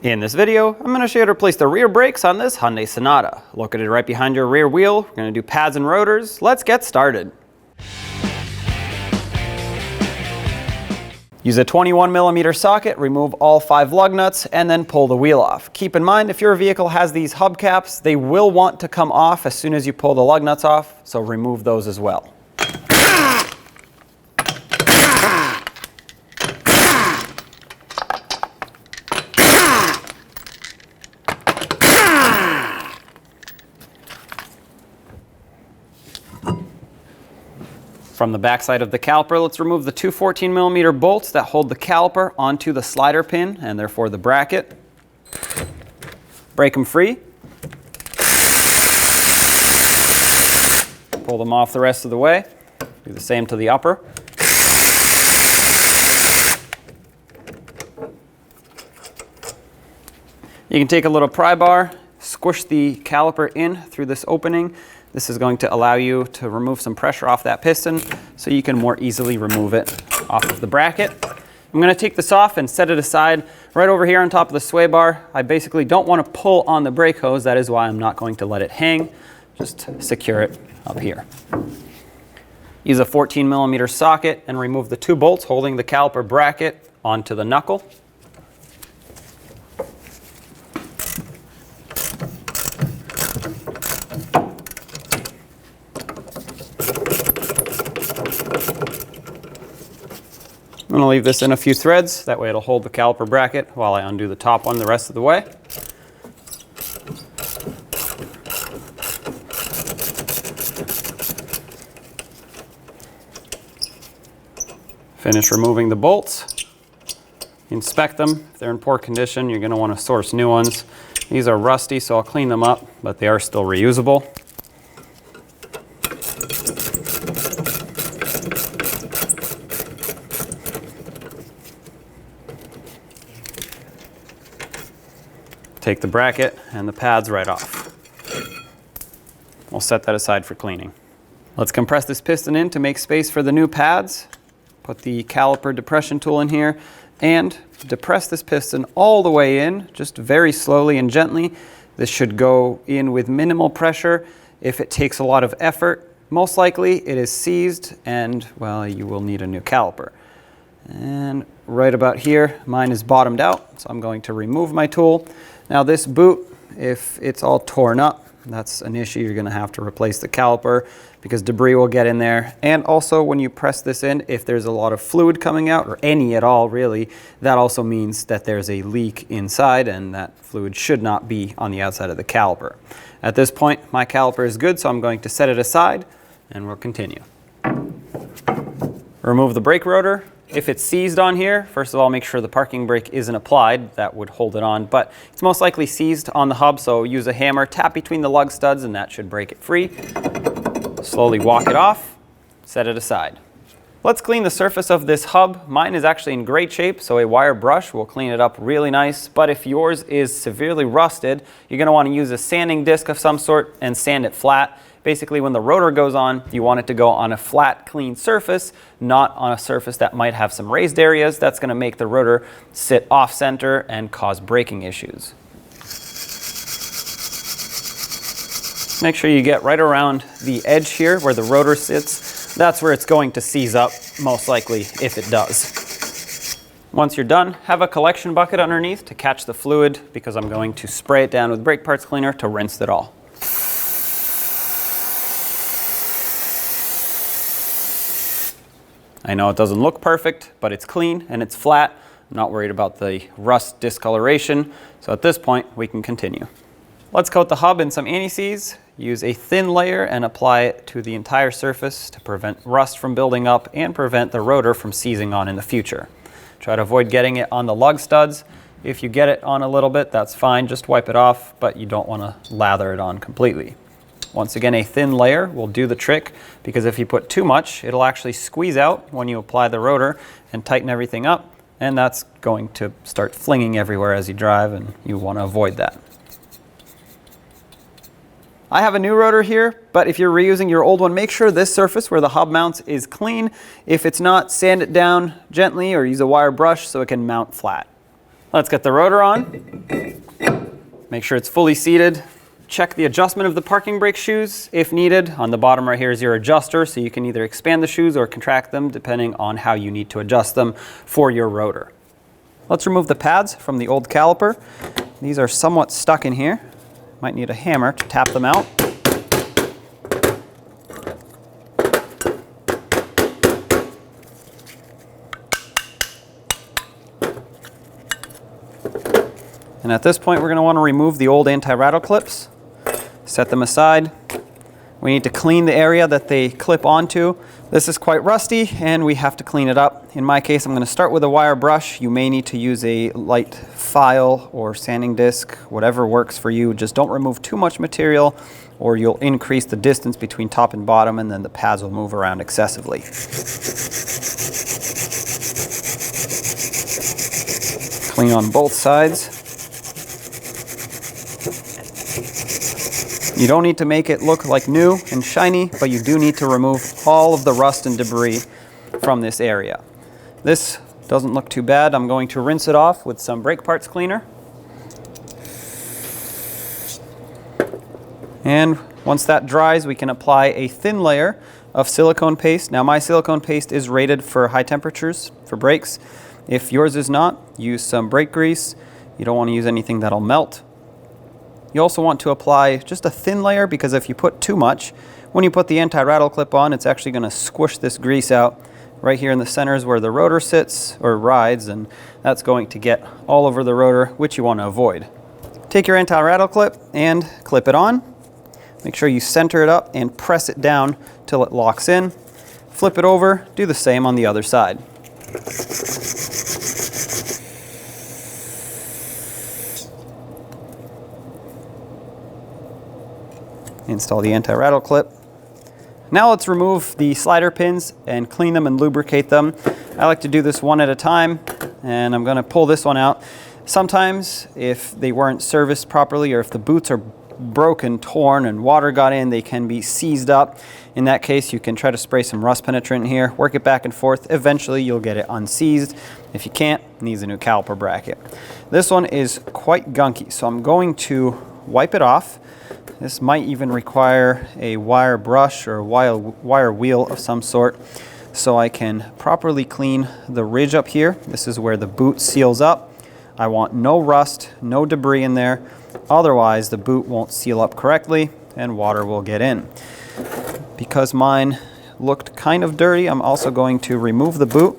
In this video, I'm going to show you how to replace the rear brakes on this Hyundai Sonata. Located right behind your rear wheel, we're going to do pads and rotors. Let's get started. Use a 21mm socket, remove all 5 lug nuts, and then pull the wheel off. Keep in mind, if your vehicle has these hubcaps, they will want to come off as soon as you pull the lug nuts off, so remove those as well. From the backside of the caliper, let's remove the two 14mm bolts that hold the caliper onto the slider pin and therefore the bracket. Break them free. Pull them off the rest of the way. Do the same to the upper. You can take a little pry bar, squish the caliper in through this opening. This is going to allow you to remove some pressure off that piston so you can more easily remove it off of the bracket. I'm going to take this off and set it aside right over here on top of the sway bar. I basically don't want to pull on the brake hose. That is why I'm not going to let it hang. Just secure it up here. Use a 14mm socket and remove the 2 bolts holding the caliper bracket onto the knuckle. I'm going to leave this in a few threads, that way it'll hold the caliper bracket while I undo the top one the rest of the way. Finish removing the bolts. Inspect them. If they're in poor condition, you're going to want to source new ones. These are rusty, so I'll clean them up, but they are still reusable. Take the bracket and the pads right off. We'll set that aside for cleaning. Let's compress this piston in to make space for the new pads. Put the caliper depression tool in here and depress this piston all the way in, just very slowly and gently. This should go in with minimal pressure. If it takes a lot of effort, most likely it is seized and, well, you will need a new caliper. And right about here, mine is bottomed out, so I'm going to remove my tool. Now this boot, if it's all torn up, that's an issue. You're going to have to replace the caliper because debris will get in there. And also when you press this in, if there's a lot of fluid coming out, or any at all really, that also means that there's a leak inside and that fluid should not be on the outside of the caliper. At this point, my caliper is good, so I'm going to set it aside and we'll continue. Remove the brake rotor. If it's seized on here, first of all, make sure the parking brake isn't applied. That would hold it on, but it's most likely seized on the hub, so use a hammer, tap between the lug studs, and that should break it free. Slowly walk it off, set it aside. Let's clean the surface of this hub. Mine is actually in great shape, so a wire brush will clean it up really nice, but if yours is severely rusted, you're going to want to use a sanding disc of some sort and sand it flat. Basically, when the rotor goes on, you want it to go on a flat, clean surface, not on a surface that might have some raised areas. That's going to make the rotor sit off-center and cause braking issues. Make sure you get right around the edge here where the rotor sits. That's where it's going to seize up, most likely, if it does. Once you're done, have a collection bucket underneath to catch the fluid because I'm going to spray it down with brake parts cleaner to rinse it all. I know it doesn't look perfect, but it's clean and it's flat. I'm not worried about the rust discoloration. So at this point, we can continue. Let's coat the hub in some anti-seize. Use a thin layer and apply it to the entire surface to prevent rust from building up and prevent the rotor from seizing on in the future. Try to avoid getting it on the lug studs. If you get it on a little bit, that's fine. Just wipe it off, but you don't want to lather it on completely. Once again, a thin layer will do the trick because if you put too much, it'll actually squeeze out when you apply the rotor and tighten everything up, and that's going to start flinging everywhere as you drive, and you want to avoid that. I have a new rotor here, but if you're reusing your old one, make sure this surface where the hub mounts is clean. If it's not, sand it down gently or use a wire brush so it can mount flat. Let's get the rotor on. Make sure it's fully seated. Check the adjustment of the parking brake shoes if needed. On the bottom right here is your adjuster, so you can either expand the shoes or contract them depending on how you need to adjust them for your rotor. Let's remove the pads from the old caliper. These are somewhat stuck in here. Might need a hammer to tap them out. And at this point, we're going to want to remove the old anti-rattle clips. Set them aside. We need to clean the area that they clip onto. This is quite rusty and we have to clean it up. In my case, I'm going to start with a wire brush. You may need to use a light file or sanding disc, whatever works for you. Just don't remove too much material or you'll increase the distance between top and bottom and then the pads will move around excessively. Clean on both sides. You don't need to make it look like new and shiny, but you do need to remove all of the rust and debris from this area. This doesn't look too bad. I'm going to rinse it off with some brake parts cleaner. And once that dries, we can apply a thin layer of silicone paste. Now my silicone paste is rated for high temperatures for brakes. If yours is not, use some brake grease. You don't want to use anything that'll melt. You also want to apply just a thin layer because if you put too much, when you put the anti-rattle clip on, it's actually going to squish this grease out. Right here in the center is where the rotor sits or rides, and that's going to get all over the rotor, which you want to avoid. Take your anti-rattle clip and clip it on. Make sure you center it up and press it down till it locks in. Flip it over, do the same on the other side. Install the anti-rattle clip. Now let's remove the slider pins and clean them and lubricate them. I like to do this one at a time, and I'm going to pull this one out. Sometimes if they weren't serviced properly or if the boots are broken, torn, and water got in, they can be seized up. In that case, you can try to spray some rust penetrant in here, work it back and forth. Eventually you'll get it unseized. If you can't, it needs a new caliper bracket. This one is quite gunky, so I'm going to wipe it off. This might even require a wire brush or a wire wheel of some sort so I can properly clean the ridge up here. This is where the boot seals up. I want no rust, no debris in there. Otherwise, the boot won't seal up correctly and water will get in. Because mine looked kind of dirty, I'm also going to remove the boot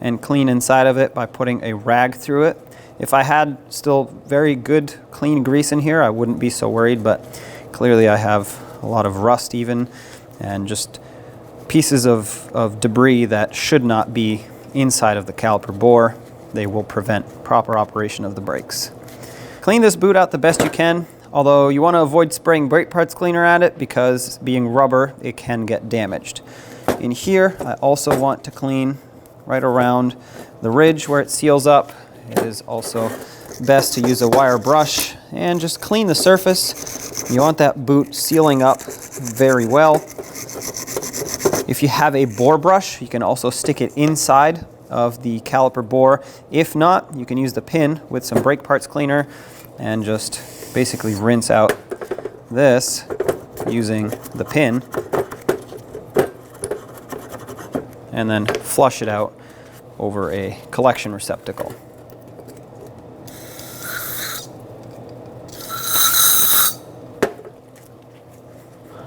and clean inside of it by putting a rag through it. If I had still very good clean grease in here, I wouldn't be so worried, but clearly I have a lot of rust even and just pieces of debris that should not be inside of the caliper bore. They will prevent proper operation of the brakes. Clean this boot out the best you can, although you want to avoid spraying brake parts cleaner at it because being rubber, it can get damaged. In here, I also want to clean right around the ridge where it seals up. It is also best to use a wire brush and just clean the surface. You want that boot sealing up very well. If you have a bore brush, you can also stick it inside of the caliper bore. If not, you can use the pin with some brake parts cleaner and just basically rinse out this using the pin and then flush it out over a collection receptacle.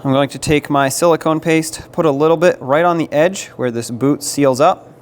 I'm going to take my silicone paste, put a little bit right on the edge where this boot seals up.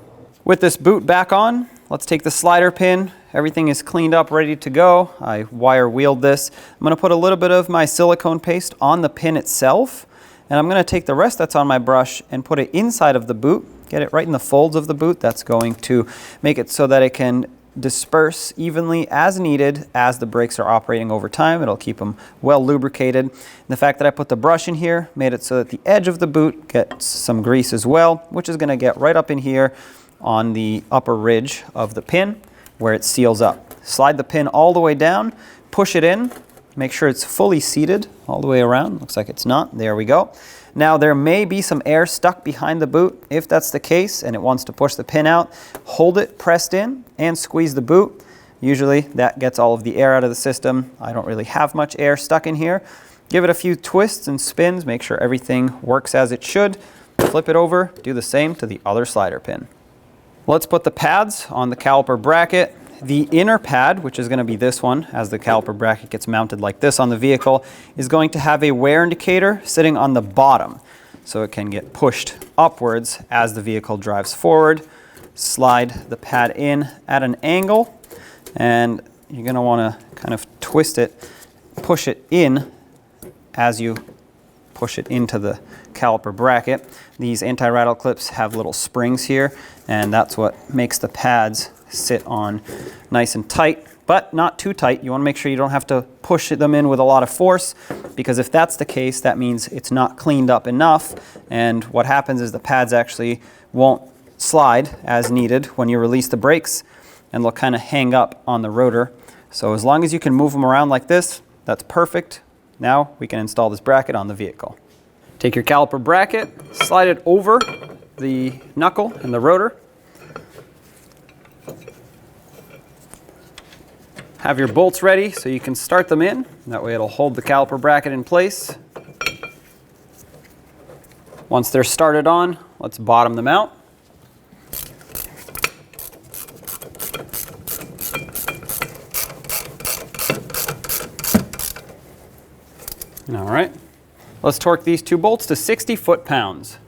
With this boot back on, let's take the slider pin. Everything is cleaned up, ready to go. I wire wheeled this. I'm going to put a little bit of my silicone paste on the pin itself, and I'm going to take the rest that's on my brush and put it inside of the boot, get it right in the folds of the boot. That's going to make it so that it can disperse evenly as needed as the brakes are operating over time. It'll keep them well lubricated. And the fact that I put the brush in here made it so that the edge of the boot gets some grease as well, which is going to get right up in here on the upper ridge of the pin where it seals up. Slide the pin all the way down, push it in, make sure it's fully seated all the way around. Looks like it's not. There we go. Now there may be some air stuck behind the boot. If that's the case and it wants to push the pin out, hold it pressed in and squeeze the boot. Usually that gets all of the air out of the system. I don't really have much air stuck in here. Give it a few twists and spins, make sure everything works as it should. Flip it over, do the same to the other slider pin. Let's put the pads on the caliper bracket. The inner pad, which is going to be this one, as the caliper bracket gets mounted like this on the vehicle, is going to have a wear indicator sitting on the bottom, so it can get pushed upwards as the vehicle drives forward. Slide the pad in at an angle, and you're going to want to kind of twist it, push it in as you push it into the caliper bracket. These anti-rattle clips have little springs here, and that's what makes the pads sit on nice and tight, but not too tight. You want to make sure you don't have to push them in with a lot of force, because if that's the case, that means it's not cleaned up enough, and what happens is the pads actually won't slide as needed when you release the brakes, and they'll kind of hang up on the rotor. So as long as you can move them around like this, that's perfect. Now we can install this bracket on the vehicle. Take your caliper bracket, slide it over the knuckle and the rotor. Have your bolts ready so you can start them in. That way it'll hold the caliper bracket in place. Once they're started on, let's bottom them out. All right, let's torque these two bolts to 60 foot-pounds.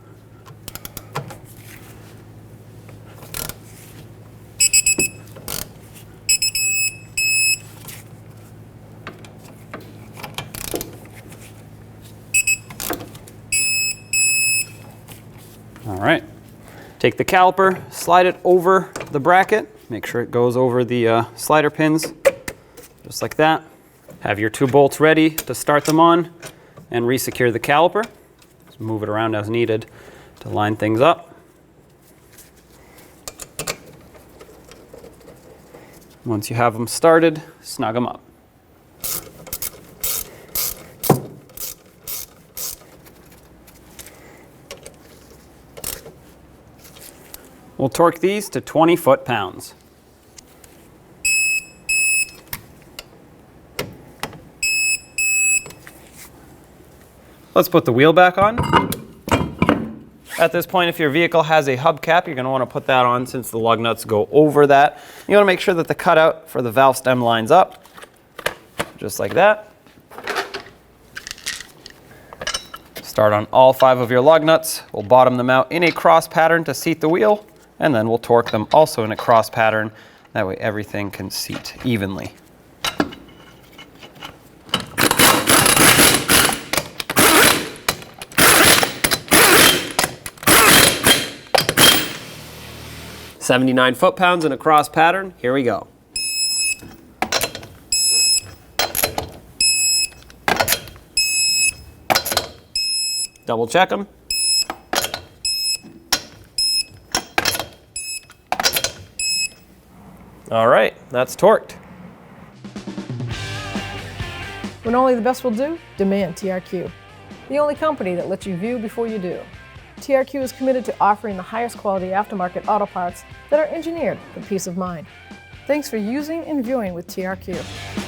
All right, take the caliper, slide it over the bracket. Make sure it goes over the slider pins, just like that. Have your two bolts ready to start them on and re-secure the caliper. Just move it around as needed to line things up. Once you have them started, snug them up. We'll torque these to 20 foot-pounds. Let's put the wheel back on. At this point, if your vehicle has a hubcap, you're going to want to put that on since the lug nuts go over that. You want to make sure that the cutout for the valve stem lines up, just like that. Start on all 5 of your lug nuts. We'll bottom them out in a cross pattern to seat the wheel, and then we'll torque them also in a cross pattern. That way everything can seat evenly. "79 foot-pounds in a cross pattern." Here we go. Double check them. All right, that's torqued. When only the best will do, demand TRQ. The only company that lets you view before you do. TRQ is committed to offering the highest quality aftermarket auto parts that are engineered for peace of mind. Thanks for using and viewing with TRQ.